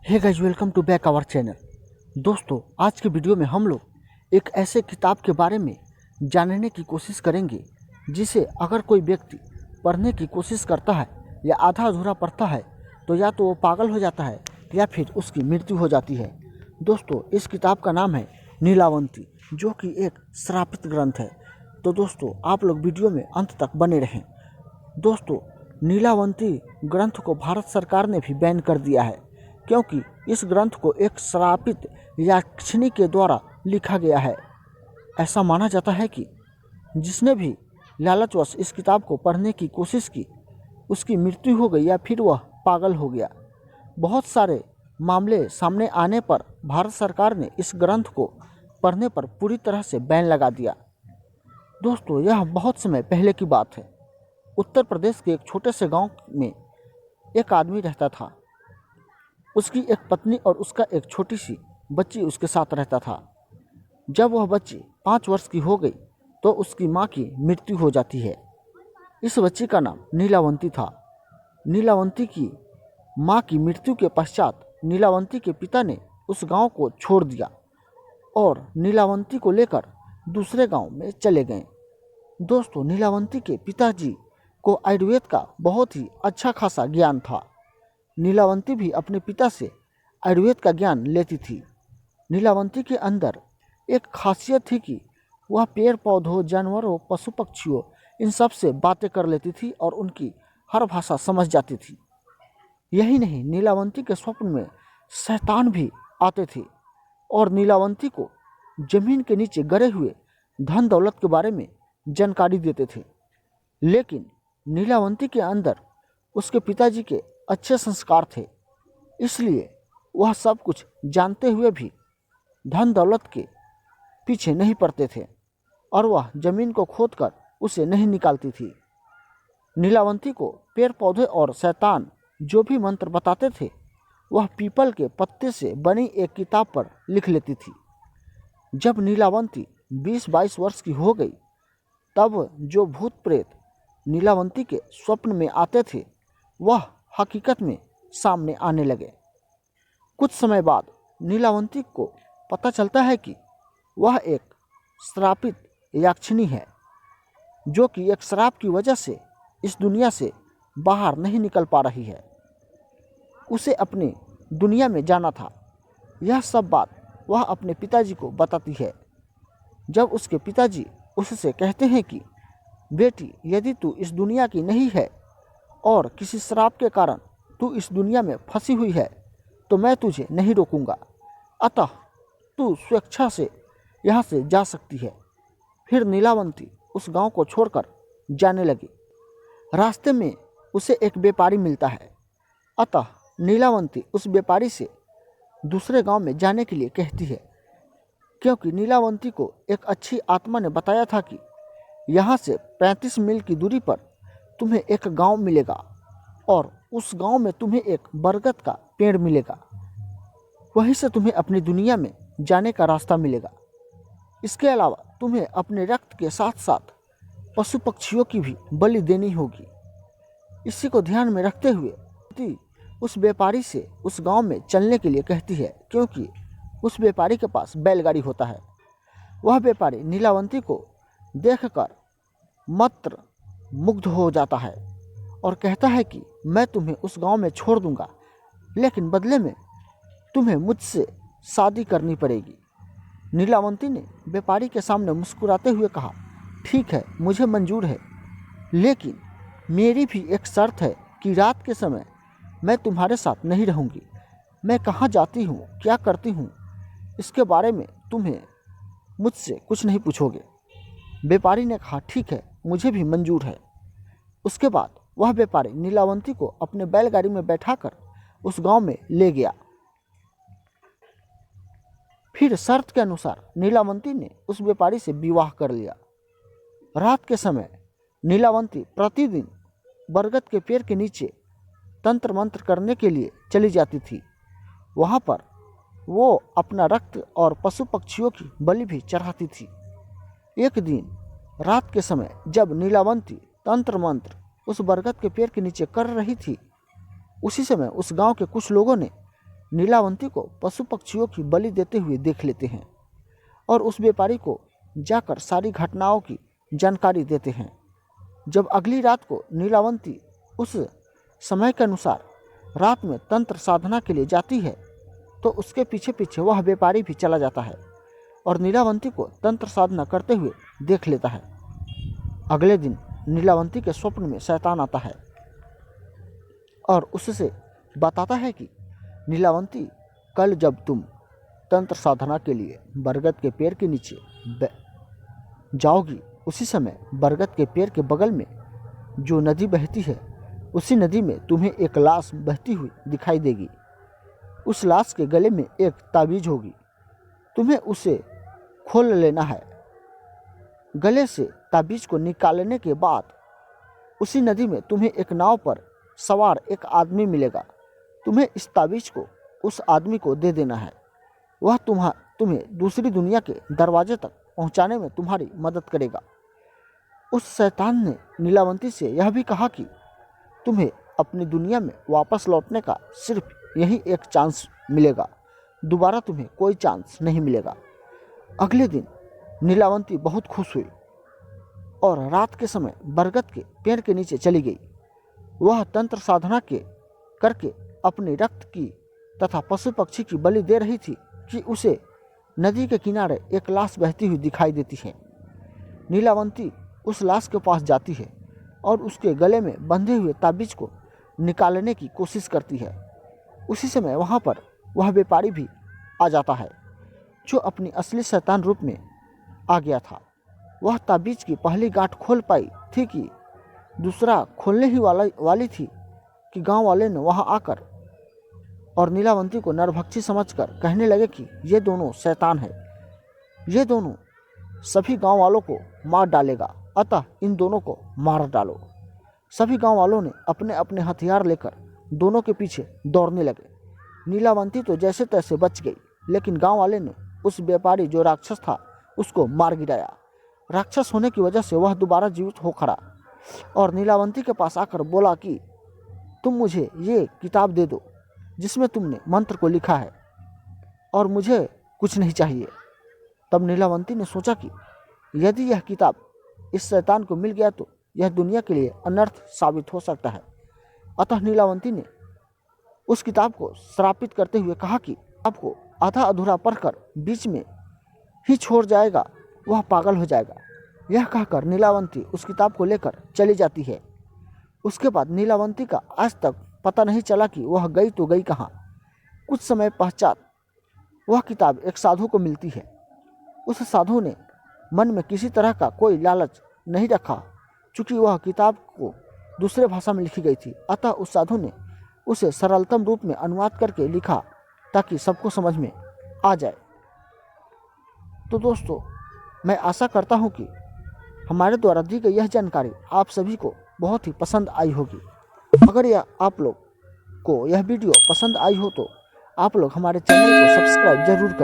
Hey guys, welcome to back our channel. दोस्तों, आज के वीडियो में हम लोग एक ऐसे किताब के बारे में जानने की कोशिश करेंगे जिसे अगर कोई व्यक्ति पढ़ने की कोशिश करता है या आधा अधूरा पढ़ता है तो या तो वो पागल हो जाता है या फिर उसकी मृत्यु हो जाती है। दोस्तों, इस किताब का नाम है नीलावंती, जो कि एक श्रापित ग्रंथ है। तो दोस्तों, आप लोग वीडियो में अंत तक बने रहें। दोस्तों, नीलावंती ग्रंथ को भारत सरकार ने भी बैन कर दिया है, क्योंकि इस ग्रंथ को एक श्रापित याक्षिणी के द्वारा लिखा गया है। ऐसा माना जाता है कि जिसने भी लालचवश इस किताब को पढ़ने की कोशिश की, उसकी मृत्यु हो गई या फिर वह पागल हो गया। बहुत सारे मामले सामने आने पर भारत सरकार ने इस ग्रंथ को पढ़ने पर पूरी तरह से बैन लगा दिया। दोस्तों, यह बहुत समय पहले की बात है। उत्तर प्रदेश के एक छोटे से गांव में एक आदमी रहता था। उसकी एक पत्नी और उसका एक छोटी सी बच्ची उसके साथ रहता था। जब वह बच्ची 5 वर्ष की हो गई तो उसकी माँ की मृत्यु हो जाती है। इस बच्ची का नाम नीलावंती था। नीलावंती की माँ की मृत्यु के पश्चात नीलावंती के पिता ने उस गांव को छोड़ दिया और नीलावंती को लेकर दूसरे गांव में चले गए। दोस्तों, नीलावंती के पिताजी को आयुर्वेद का बहुत ही अच्छा खासा ज्ञान था। नीलावंती भी अपने पिता से आयुर्वेद का ज्ञान लेती थी। नीलावंती के अंदर एक खासियत थी कि वह पेड़ पौधों, जानवरों, पशु पक्षियों, इन सब से बातें कर लेती थी और उनकी हर भाषा समझ जाती थी। यही नहीं, नीलावंती के स्वप्न में शैतान भी आते थे और नीलावंती को जमीन के नीचे गड़े हुए धन दौलत के बारे में जानकारी देते थे। लेकिन नीलावंती के अंदर उसके पिताजी के अच्छे संस्कार थे, इसलिए वह सब कुछ जानते हुए भी धन दौलत के पीछे नहीं पड़ते थे और वह जमीन को खोदकर उसे नहीं निकालती थी। नीलावंती को पेड़ पौधे और शैतान जो भी मंत्र बताते थे, वह पीपल के पत्ते से बनी एक किताब पर लिख लेती थी। जब नीलावंती 20-22 वर्ष की हो गई, तब जो भूत प्रेत नीलावंती के स्वप्न में आते थे, वह हकीकत में सामने आने लगे। कुछ समय बाद नीलावंती को पता चलता है कि वह एक श्रापित याक्षिणी है, जो कि एक श्राप की वजह से इस दुनिया से बाहर नहीं निकल पा रही है। उसे अपनी दुनिया में जाना था। यह सब बात वह अपने पिताजी को बताती है। जब उसके पिताजी उससे कहते हैं कि बेटी, यदि तू इस दुनिया की नहीं है और किसी श्राप के कारण तू इस दुनिया में फंसी हुई है, तो मैं तुझे नहीं रोकूंगा, अतः तू स्वेच्छा से यहाँ से जा सकती है। फिर नीलावंती उस गांव को छोड़कर जाने लगी। रास्ते में उसे एक व्यापारी मिलता है, अतः नीलावंती उस व्यापारी से दूसरे गांव में जाने के लिए कहती है, क्योंकि नीलावंती को एक अच्छी आत्मा ने बताया था कि यहाँ से 35 मील की दूरी पर तुम्हें एक गांव मिलेगा और उस गांव में तुम्हें एक बरगद का पेड़ मिलेगा। वहीं से तुम्हें अपनी दुनिया में जाने का रास्ता मिलेगा। इसके अलावा तुम्हें अपने रक्त के साथ साथ पशु पक्षियों की भी बलि देनी होगी। इसी को ध्यान में रखते हुए उस व्यापारी से उस गांव में चलने के लिए कहती है, क्योंकि उस व्यापारी के पास बैलगाड़ी होता है। वह व्यापारी नीलावंती को देखकर मात्र मुग्ध हो जाता है और कहता है कि मैं तुम्हें उस गांव में छोड़ दूंगा, लेकिन बदले में तुम्हें मुझसे शादी करनी पड़ेगी। नीलावंती ने व्यापारी के सामने मुस्कुराते हुए कहा, ठीक है, मुझे मंजूर है, लेकिन मेरी भी एक शर्त है कि रात के समय मैं तुम्हारे साथ नहीं रहूंगी। मैं कहाँ जाती हूँ, क्या करती हूँ, इसके बारे में तुम्हें मुझसे कुछ नहीं पूछोगे। व्यापारी ने कहा, ठीक है, मुझे भी मंजूर है। उसके बाद वह व्यापारी नीलावंती को अपने बैलगाड़ी में बैठाकर उस गांव में ले गया। फिर शर्त के अनुसार नीलावंती ने उस व्यापारी से विवाह कर लिया। रात के समय नीलावंती प्रतिदिन बरगद के पेड़ के नीचे तंत्र मंत्र करने के लिए चली जाती थी। वहाँ पर वो अपना रक्त और पशु पक्षियों की बलि भी चढ़ाती थी। एक दिन रात के समय जब नीलावंती तंत्र मंत्र उस बरगद के पेड़ के नीचे कर रही थी, उसी समय उस गांव के कुछ लोगों ने नीलावंती को पशु पक्षियों की बलि देते हुए देख लेते हैं और उस व्यापारी को जाकर सारी घटनाओं की जानकारी देते हैं। जब अगली रात को नीलावंती उस समय के अनुसार रात में तंत्र साधना के लिए जाती है तो उसके पीछे पीछे वह व्यापारी भी चला जाता है और नीलावंती को तंत्र साधना करते हुए देख लेता है। अगले दिन नीलावंती के स्वप्न में शैतान आता है और उससे बताता है कि नीलावंती, कल जब तुम तंत्र साधना के लिए बरगद के पेड़ के नीचे जाओगी, उसी समय बरगद के पेड़ के बगल में जो नदी बहती है, उसी नदी में तुम्हें एक लाश बहती हुई दिखाई देगी। उस लाश के गले में एक ताबीज होगी, तुम्हें उसे खोल लेना है। गले से ताबीज को निकालने के बाद उसी नदी में तुम्हें एक नाव पर सवार एक आदमी मिलेगा। तुम्हें इस ताबीज को उस आदमी को दे देना है। वह तुम्हें दूसरी दुनिया के दरवाजे तक पहुंचाने में तुम्हारी मदद करेगा। उस शैतान ने नीलावंती से यह भी कहा कि तुम्हें अपनी दुनिया में वापस लौटने का सिर्फ यही एक चांस मिलेगा, दोबारा तुम्हें कोई चांस नहीं मिलेगा। अगले दिन नीलावंती बहुत खुश हुई और रात के समय बरगद के पेड़ के नीचे चली गई। वह तंत्र साधना करके अपने रक्त की तथा पशु पक्षी की बलि दे रही थी कि उसे नदी के किनारे एक लाश बहती हुई दिखाई देती है। नीलावंती उस लाश के पास जाती है और उसके गले में बंधे हुए ताबीज को निकालने की कोशिश करती है। उसी समय वहाँ पर वह व्यापारी भी आ जाता है जो अपनी असली शैतान रूप में आ गया था। वह ताबीज की पहली गांठ खोल पाई थी कि दूसरा खोलने ही वाली थी कि गांव वाले ने वहां आकर और नीलावंती को नरभक्षी समझकर कहने लगे कि ये दोनों शैतान है, ये दोनों सभी गांव वालों को मार डालेगा, अतः इन दोनों को मार डालो। सभी गांव वालों ने अपने अपने हथियार लेकर दोनों के पीछे दौड़ने लगे। नीलावंती तो जैसे तैसे बच गई, लेकिन गांव वाले ने उस व्यापारी जो राक्षस था उसको मार गिराया। राक्षस होने की वजह से वह दोबारा जीवित हो खड़ा और नीलावंती के पास आकर बोला कि तुम मुझे ये किताब दे दो जिसमें तुमने मंत्र को लिखा है और मुझे कुछ नहीं चाहिए। तब नीलावंती ने सोचा कि यदि यह किताब इस शैतान को मिल गया तो यह दुनिया के लिए अनर्थ साबित हो सकता है। अतः नीलावंती ने उस किताब को श्रापित करते हुए कहा कि आपको आधा अधूरा पढ़कर बीच में ही छोड़ जाएगा, वह पागल हो जाएगा। यह कहकर नीलावंती उस किताब को लेकर चली जाती है। उसके बाद नीलावंती का आज तक पता नहीं चला कि वह गई तो गई कहाँ। कुछ समय पश्चात वह किताब एक साधु को मिलती है। उस साधु ने मन में किसी तरह का कोई लालच नहीं रखा, चूँकि वह किताब को दूसरे भाषा में लिखी गई थी। अतः उस साधु ने उसे सरलतम रूप में अनुवाद करके लिखा ताकि सबको समझ में आ जाए। तो दोस्तों, मैं आशा करता हूँ कि हमारे द्वारा दी गई यह जानकारी आप सभी को बहुत ही पसंद आई होगी। अगर यह आप लोग को यह वीडियो पसंद आई हो तो आप लोग हमारे चैनल को सब्सक्राइब जरूर करें।